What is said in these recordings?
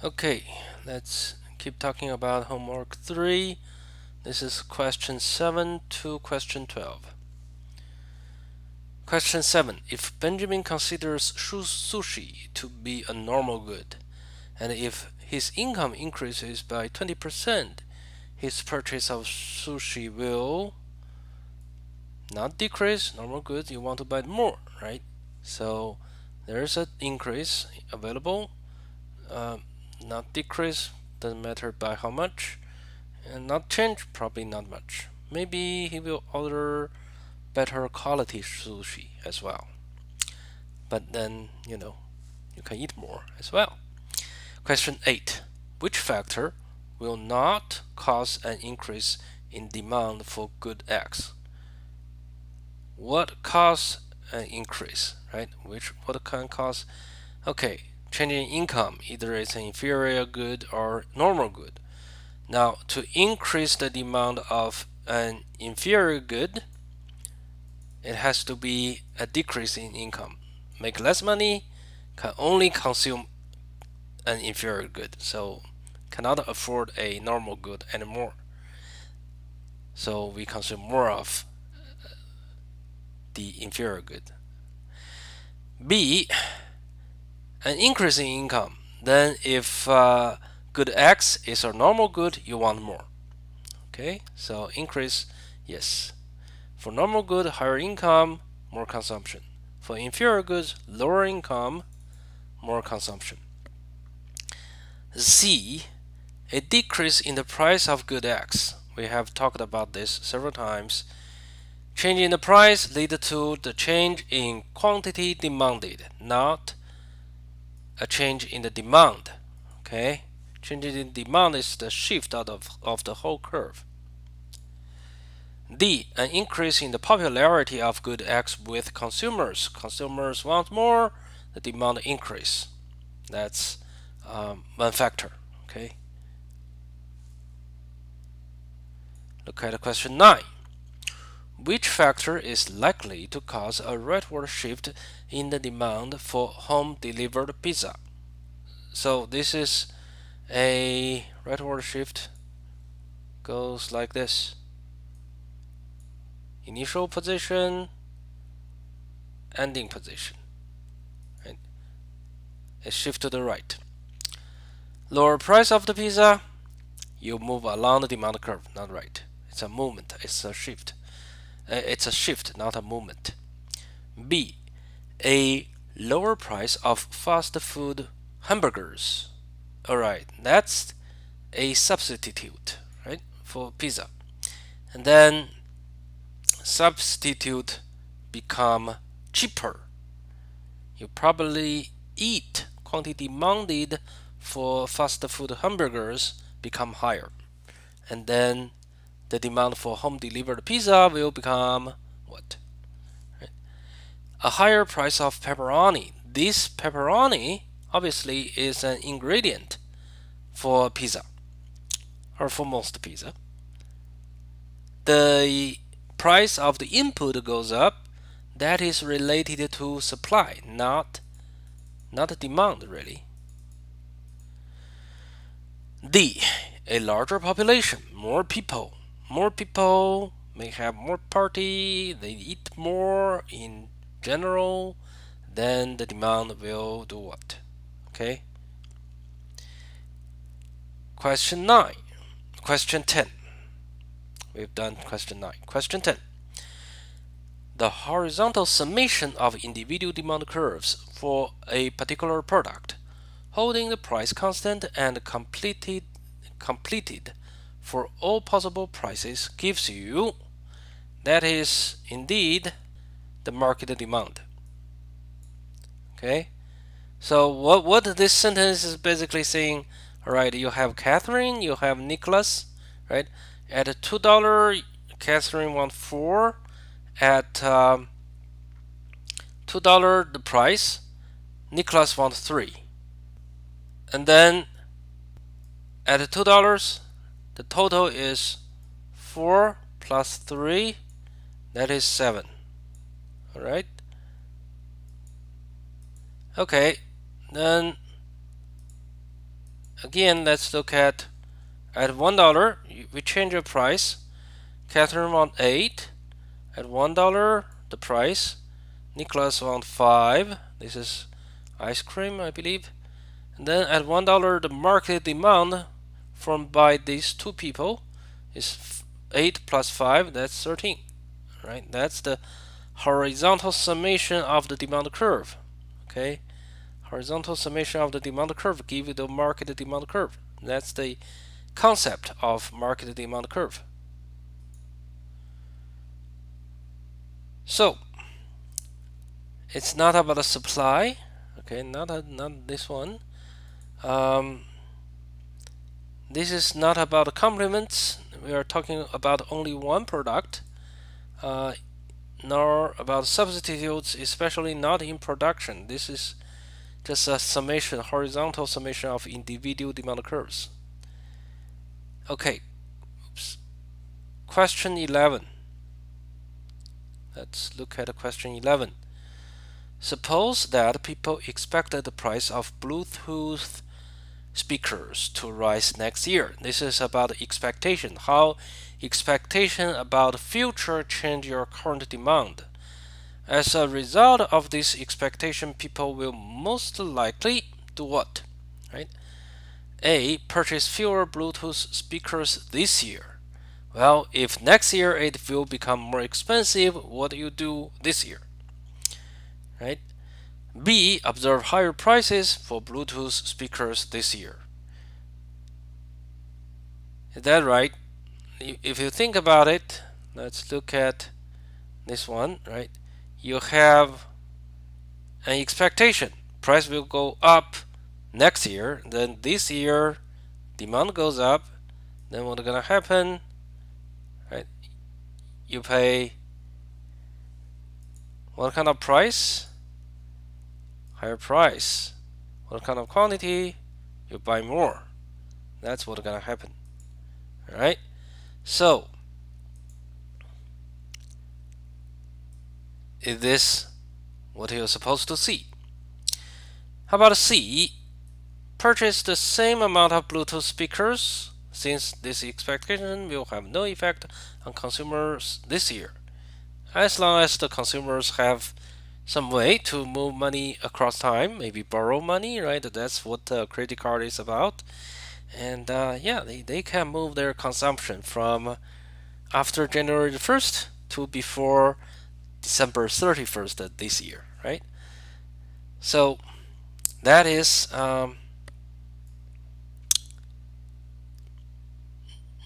Okay, let's keep talking about homework 3. This is question 7 to question 12. Question 7. If Benjamin considers sushi to be a normal good, and if his income increases by 20%, his purchase of sushi will not decrease. Normal goods, you want to buy more, right? So there's an increase available, not decrease, doesn't matter by how much, and not change, probably not much. Maybe he will order better quality sushi as well. But then, you can eat more as well. Question 8. Which factor will not cause an increase in demand for good X? What cause an increase, right? What can cause? Okay, changing income, either it's an inferior good or normal good. Now, to increase the demand of an inferior good, it has to be a decrease in income. Make less money, can only consume an inferior good, so cannot afford a normal good anymore. So we consume more of the inferior good. B, an increase in income. Then if good X is a normal good, you want more. Okay, so increase, yes. For normal good, higher income, more consumption. For inferior goods, lower income, more consumption. Z, a decrease in the price of good X. We have talked about this several times. Change in the price leads to the change in quantity demanded, not a change in the demand. Okay, change in demand is the shift out of the whole curve. D, an increase in the popularity of good X with consumers. Consumers want more, the demand increase. That's one factor. Okay. Look at question 9. Which factor is likely to cause a rightward shift in the demand for home-delivered pizza? So this is a rightward shift. Goes like this. Initial position, ending position. Right? A shift to the right. Lower price of the pizza, you move along the demand curve, not right. It's a movement, it's a shift. It's a shift, not a movement. B, a lower price of fast food hamburgers. Alright, that's a substitute, right, for pizza. And then substitute become cheaper. You probably eat quantity demanded for fast food hamburgers become higher. And then the demand for home delivered pizza will become what? Right? A higher price of pepperoni. This pepperoni obviously is an ingredient for pizza, or for most pizza. The price of the input goes up. That is related to supply, not demand, really. D, a larger population, more people. More people may have more party, they eat more in general, then the demand will do what? Okay. Question 9. Question 10. We've done question 9. Question 10. The horizontal summation of individual demand curves for a particular product, holding the price constant and completed for all possible prices, gives you, that is indeed the market demand. Okay, so what this sentence is basically saying, all right, you have Catherine, you have Nicholas, right? At $2, Catherine wants 4. At $2 the price, Nicholas wants 3. And then at $2, the total is 4 plus 3, that is 7. Alright? Okay, then again, let's look at $1. We change the price. Catherine want 8. At $1, the price. Nicholas want 5. This is ice cream, I believe. And then at $1, the market demand from by these two people is 8 plus 5. That's 13. Right? That's the horizontal summation of the demand curve. Okay, horizontal summation of the demand curve give you the market demand curve. That's the concept of market demand curve. So it's not about the supply. Okay, not this one. This is not about complements. We are talking about only one product. Nor about substitutes, especially not in production. This is just a summation, horizontal summation of individual demand curves. Okay, question 11. Let's look at question 11. Suppose that people expected the price of Bluetooth speakers to rise next year. This is about expectation, how expectation about future change your current demand. As a result of this expectation, people will most likely do what? Right? A. Purchase fewer Bluetooth speakers this year. Well, if next year it will become more expensive, what do you do this year? Right? B. Observe higher prices for Bluetooth speakers this year. Is that right? If you think about it, let's look at this one, right? You have an expectation. Price will go up next year. Then this year, demand goes up. Then what's gonna happen? Right? You pay what kind of price? Higher price. What kind of quantity? You buy more. That's what's gonna happen. All right? So, is this what you're supposed to see? How about C? Purchase the same amount of Bluetooth speakers, since this expectation will have no effect on consumers this year, as long as the consumers have some way to move money across time, maybe borrow money, right? That's what the credit card is about. And yeah, they can move their consumption from after January the 1st to before December 31st of this year, right? So that is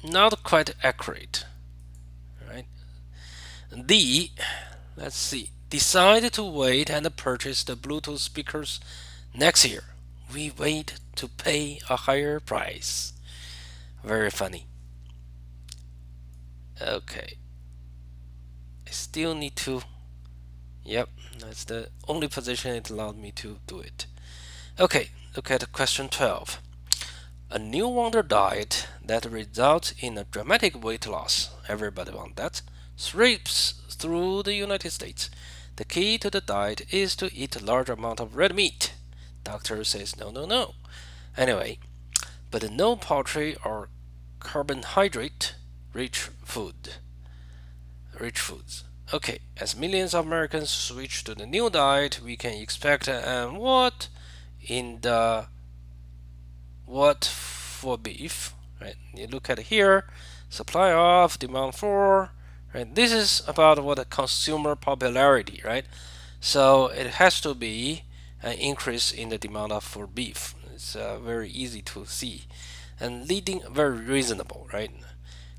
not quite accurate, right? D, let's see, decide to wait and purchase the Bluetooth speakers next year. We wait to pay a higher price. Very funny. Okay. I still need to. Yep, that's the only position it allowed me to do it. Okay, look at question 12. A new wonder diet that results in a dramatic weight loss, everybody wants that, sweeps through the United States. The key to the diet is to eat a large amount of red meat. Doctor says no, no, no. Anyway, but no poultry or carbohydrate-rich foods. Okay, as millions of Americans switch to the new diet, we can expect what in the what for beef, right? You look at here, supply of, demand for, right? This is about what a consumer popularity, right? So it has to be an increase in the demand of for beef. It's very easy to see, and leading very reasonable, right?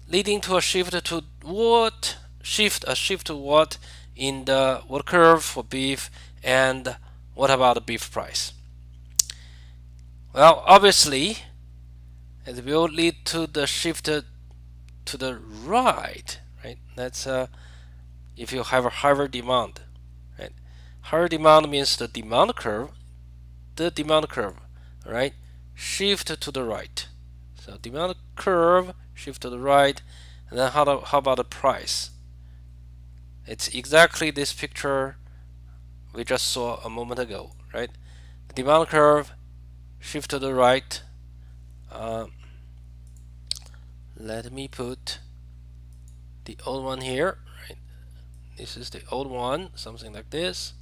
Leading to a shift to what? A shift to what in the what curve for beef, and what about the beef price? Well, obviously, it will lead to the shift to the right, right? That's if you have a higher demand, right? Higher demand means the demand curve, right? Shift to the right. So demand curve shift to the right, and then how about the price? It's exactly this picture we just saw a moment ago, right? The demand curve shift to the right, Uh, let me put the old one here, right? This is the old one, something like this.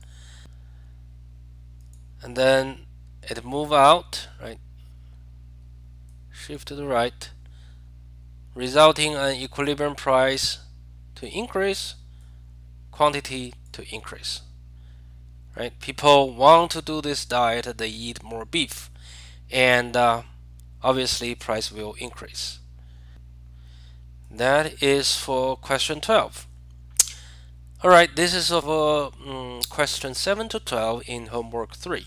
And then it move out, right? Shift to the right, resulting in equilibrium price to increase, quantity to increase. Right? People want to do this diet, they eat more beef, and obviously price will increase. That is for question 12. Alright, this is of question 7 to 12 in homework 3.